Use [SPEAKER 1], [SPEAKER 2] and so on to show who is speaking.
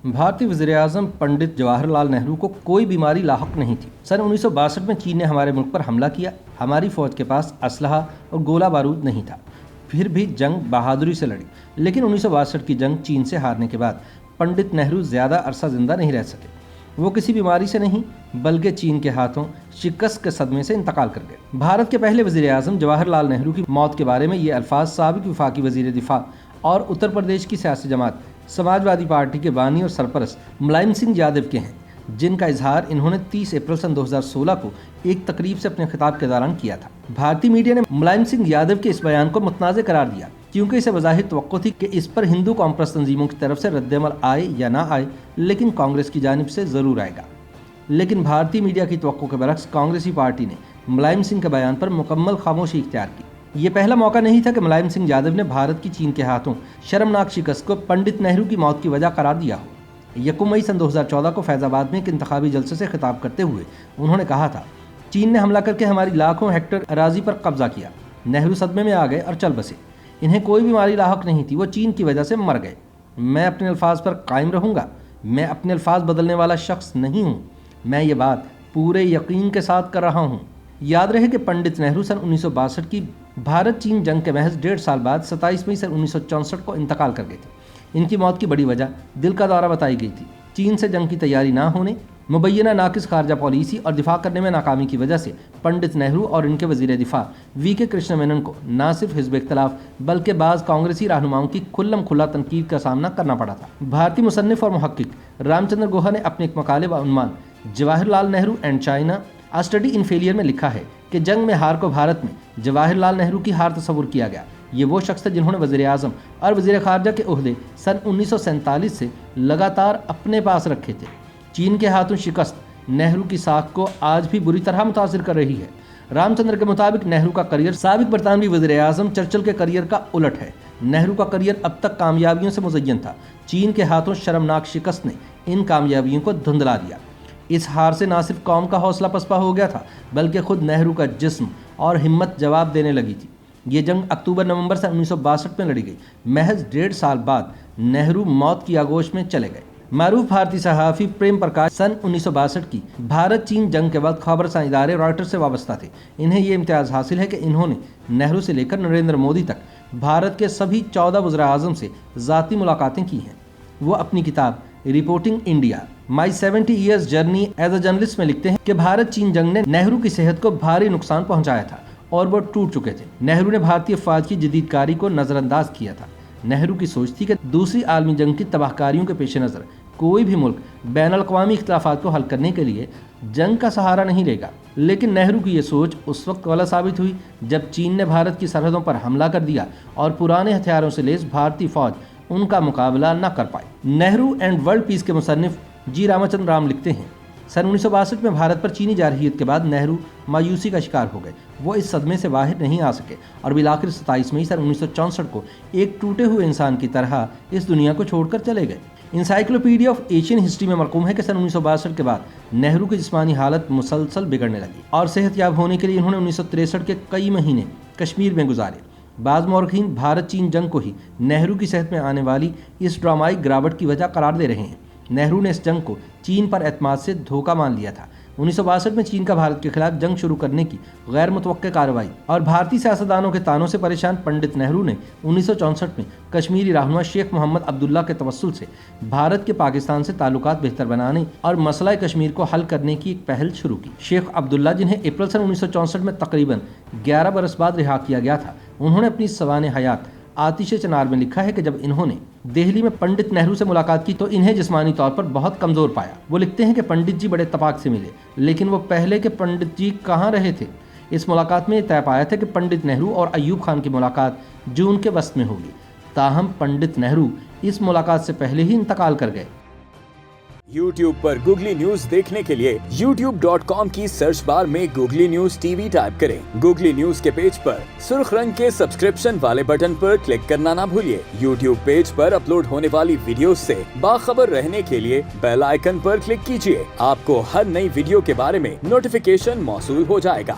[SPEAKER 1] भारतीय वज़ीर-ए-आज़म पंडित जवाहरलाल नेहरू को कोई बीमारी लाहक नहीं थी। सन 1962 में चीन ने हमारे मुल्क पर हमला किया। हमारी फ़ौज के पास असलहा और गोला बारूद नहीं था, फिर भी जंग बहादुरी से लड़ी। लेकिन 1962 की जंग चीन से हारने के बाद पंडित नेहरू ज़्यादा अरसा ज़िंदा नहीं रह सके। वो किसी बीमारी से नहीं बल्कि चीन के हाथों शिकस्त के सदमे से इंतकाल कर गए। भारत के पहले वज़ीर-ए-आज़म जवाहरलाल नेहरू की मौत के बारे में ये अल्फाज साबिक़ वफाकी वज़ीर दिफा और उत्तर प्रदेश की सियासी जमात समाजवादी पार्टी के बानी और सरपरस्त मुलायम सिंह यादव के हैं, जिनका इजहार इन्होंने 30 अप्रैल सन 2016 को एक तकरीब से अपने खिताब के दौरान किया था। भारतीय मीडिया ने मुलायम सिंह यादव के इस बयान को मुतनाज़ करार दिया, क्योंकि इसे बज़ाहिर तवक्को थी कि इस पर हिंदू कॉम्प्रेस तंजीमों की तरफ से रद्द-ए-अमल आए या ना आए, लेकिन कांग्रेस की जानिब से ज़रूर आएगा। लेकिन भारतीय मीडिया की तवक्को के बरक्स कांग्रेसी पार्टी ने मुलायम सिंह के बयान पर मुकम्मल खामोशी इख्तियार की। ये पहला मौका नहीं था कि मुलायम सिंह यादव ने भारत की चीन के हाथों शर्मनाक शिकस्त को पंडित नेहरू की मौत की वजह करार दिया हो। 1 मई सन 2014 को फैज़ाबाद में एक इंतखाबी जलसे से खिताब करते हुए उन्होंने कहा था, चीन ने हमला करके हमारी लाखों हेक्टेयर अराजी पर कब्जा किया। नेहरू सदमे में आ गए और चल बसे। इन्हें कोई बीमारी लाहक नहीं थी, वो चीन की वजह से मर गए। मैं अपने अल्फाज पर कायम रहूँगा। मैं अपने अल्फाज बदलने वाला शख्स नहीं हूँ। मैं ये बात पूरे यकीन के साथ कर रहा हूँ। याद रहे कि पंडित नेहरू सन 1962 की भारत चीन जंग के महज 1.5 साल बाद 27 मई सन 1964 को इंतकाल कर गए थे। इनकी मौत की बड़ी वजह दिल का दौरा बताई गई थी। चीन से जंग की तैयारी ना होने, मुबैना नाकिस खारजा पॉलिसी और दिफा करने में नाकामी की वजह से पंडित नेहरू और इनके वज़ीर दिफा वी.के. कृष्ण मेनन को न सिर्फ हिज़्ब इख्तिलाफ बल्कि बाज़ कांग्रेसी रहनुमाओं की खुल्लम खुला तनकीद का सामना करना पड़ा था। भारतीय मुसन्निफ़ और मुहक्किक रामचंद्र गुहा ने अपने एक मकाले व उन्वान Jawaharlal Nehru and China a study in failure में लिखा है कि जंग में हार को भारत में जवाहरलाल नेहरू की हार तस्वुर किया गया। ये वो शख्स थे जिन्होंने वज़ीर-ए-आज़म और वज़ीर खारजा के ओहदे सन 1947 से लगातार अपने पास रखे थे। चीन के हाथों शिकस्त नेहरू की साख को आज भी बुरी तरह मुतासिर कर रही है। रामचंद्र के मुताबिक नेहरू का करियर साबिक़ बरतानवी वज़ीर-ए-आज़म चर्चिल के करियर का उलट है। नेहरू का करियर अब तक कामयाबियों से मुज़य्यन था। चीन के हाथों शर्मनाक शिकस्त ने इन कामयाबियों को धुंधला दिया। इस हार से न सिर्फ कौम का हौसला पस्पा हो गया था, बल्कि खुद नेहरू का जिस्म और हिम्मत जवाब देने लगी थी। ये जंग अक्टूबर-नवंबर सन 1962 में लड़ी गई। महज 1.5 साल बाद नेहरू मौत की आगोश में चले गए। मारूफ भारतीय सहाफ़ी प्रेम प्रकाश सन 1962 की भारत चीन जंग के बाद खबरसां इदारे रॉयटर्स से वाबस्ता थे। इन्हें ये इम्तियाज़ हासिल है कि इन्होंने नेहरू से लेकर नरेंद्र मोदी तक भारत के सभी 14 वज़ीर-ए-आज़म से ज़ाती मुलाकातें की हैं। वो अपनी किताब reporting India my 70 years journey as a journalist में लिखते हैं कि भारत चीन जंग ने नेहरू की सेहत को भारी नुकसान पहुंचाया था और वो टूट चुके थे। नेहरू ने भारतीय फ़ौज की जदीदकारी को नज़रअंदाज किया था। नेहरू की सोच थी कि दूसरी आलमी जंग की तबाहकारियों के पेश नज़र कोई भी मुल्क बैनुल-अक़वामी इख्तिलाफ़ात को हल करने के लिए जंग का सहारा नहीं लेगा। लेकिन नेहरू की ये सोच उस वक्त गलत साबित हुई जब चीन ने भारत की सरहदों पर हमला कर दिया और पुराने हथियारों से लैस भारतीय फ़ौज उनका मुकाबला न कर पाई। नेहरू एंड वर्ल्ड पीस के मुसन्निफ जी रामचंद्र राम लिखते हैं, सन 1962 में भारत पर चीनी जारहियत के बाद नेहरू मायूसी का शिकार हो गए। वो इस सदमे से बाहर नहीं आ सके और बिलाखिर 27 मई सन 1964 को एक टूटे हुए इंसान की तरह इस दुनिया को छोड़कर चले गए। इंसाइक्लोपीडिया ऑफ एशियन हिस्ट्री में मरकूम है कि सन 1962 के बाद नेहरू की जिस्मानी हालत मुसलसल बिगड़ने लगी और सेहतयाब होने के लिए इन्होंने 1963 के कई महीने कश्मीर में गुजारे। बाज़ मौरखीन भारत चीन जंग को ही नेहरू की सेहत में आने वाली इस ड्रामाई गिरावट की वजह करार दे रहे हैं। नेहरू ने इस जंग को चीन पर एतमाद से धोखा मान लिया था। 1962 में चीन का भारत के खिलाफ जंग शुरू करने की गैर मुतवक्के कार्रवाई और भारतीय सियासतदानों के तानों से परेशान पंडित नेहरू ने 1964 में कश्मीरी रहनुमा शेख मोहम्मद अब्दुल्ला के तवस्सुल से भारत के पाकिस्तान से ताल्लुकात बेहतर बनाने और मसला कश्मीर को हल करने की एक पहल शुरू की। शेख अब्दुल्ला, जिन्हें अप्रैल सन 1964 में तकरीबन 11 बरस बाद रिहा किया गया था, उन्होंने अपनी सवाने हयात आतिश चनार में लिखा है कि जब इन्होंने दिल्ली में पंडित नेहरू से मुलाकात की तो इन्हें जिस्मानी तौर पर बहुत कमज़ोर पाया। वो लिखते हैं कि पंडित जी बड़े तपाक से मिले, लेकिन वो पहले के पंडित जी कहाँ रहे थे। इस मुलाकात में तय पाया था कि पंडित नेहरू और अयूब खान की मुलाकात जून के वस्त में होगी। ताहम पंडित नेहरू इस मुलाकात से पहले ही इंतकाल कर गए।
[SPEAKER 2] YouTube पर गूगली न्यूज देखने के लिए youtube.com की सर्च बार में गूगली न्यूज टीवी टाइप करें। गूगली न्यूज के पेज पर सुर्ख रंग के सब्सक्रिप्शन वाले बटन पर क्लिक करना ना भूलिए। YouTube पेज पर अपलोड होने वाली वीडियोस से बाखबर रहने के लिए बेल आइकन पर क्लिक कीजिए। आपको हर नई वीडियो के बारे में नोटिफिकेशन मौसूल हो जाएगा।